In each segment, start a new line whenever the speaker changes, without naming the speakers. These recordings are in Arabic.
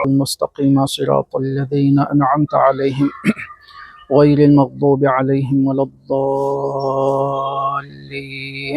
المستقيم صراط الذين أنعمت عليهم غير المغضوب عليهم ولا الضالين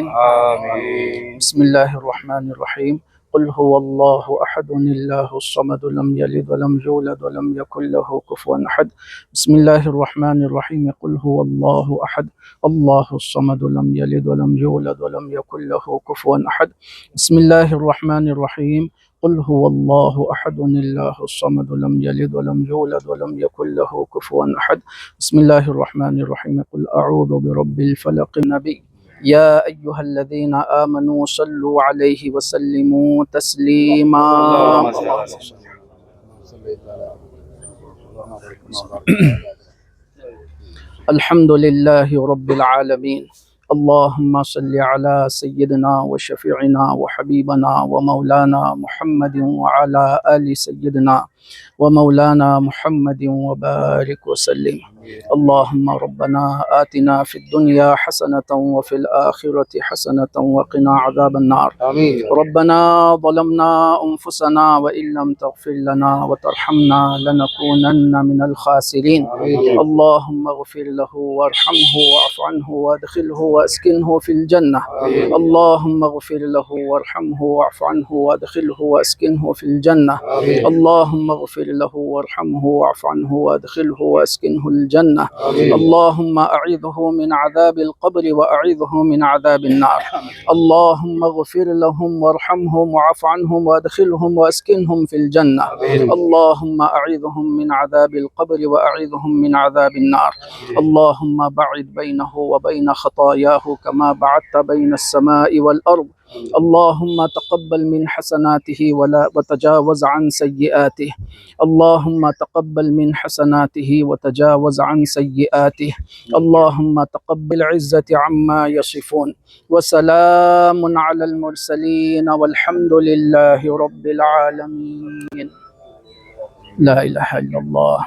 آمين. بسم الله الرحمن الرحيم. قل هو الله أحد الله الصمد لم يلد ولم يولد ولم يكن له كفوا أحد. بسم الله الرحمن الرحيم. قل هو الله أحد الله الصمد لم يلد ولم يولد ولم يكن له كفوا أحد. بسم الله الرحمن الرحيم. قل هو الله أحد الله الصمد لم يلد ولم يولد ولم يكن له كفوا أحد. بسم الله الرحمن الرحيم. قل أعوذ برب الفلق. النبي يا أيها الذين آمنوا صلوا عليه وسلموا تسليما. الحمد لله رب العالمين. اللهم صل على سيدنا وشفيعنا وحبيبنا ومولانا محمد وعلى آل سيدنا ومولانا محمد وبارك وسلم. اللهم ربنا آتنا في الدنيا حسنة وفي الآخرة حسنة وقنا عذاب النار. آمين. ربنا ظلمنا أنفسنا وإن لم تغفر لنا وترحمنا لنكونن من الخاسرين. آمين. اللهم اغفر له وارحمه واعف عنه وادخله واسكنه في الجنة. آمين. اللهم اغفر له وارحمه واعف عنه وادخله واسكنه في الجنة. آمين. اللهم اغفر له وارحمه واعف عنه وادخله واسكنه الجنة. آمين. اللهم أعيذه من عذاب القبر وأعيذه من عذاب النار. اللهم اغفر لهم وارحمهم واعف عنهم وادخلهم واسكنهم في الجنة. آمين. اللهم أعيذهم من عذاب القبر وأعيذهم من عذاب النار. اللهم بعد بينه وبين خطاياه كما بعدت بين السماء والأرض. اللهم تقبل من حسناته وتجاوز عن سيئاته. اللهم تقبل من حسناته وتجاوز عن سيئاته. اللهم تقبل عزة عما يصفون وسلام على المرسلين والحمد لله رب العالمين. لا إله إلا الله.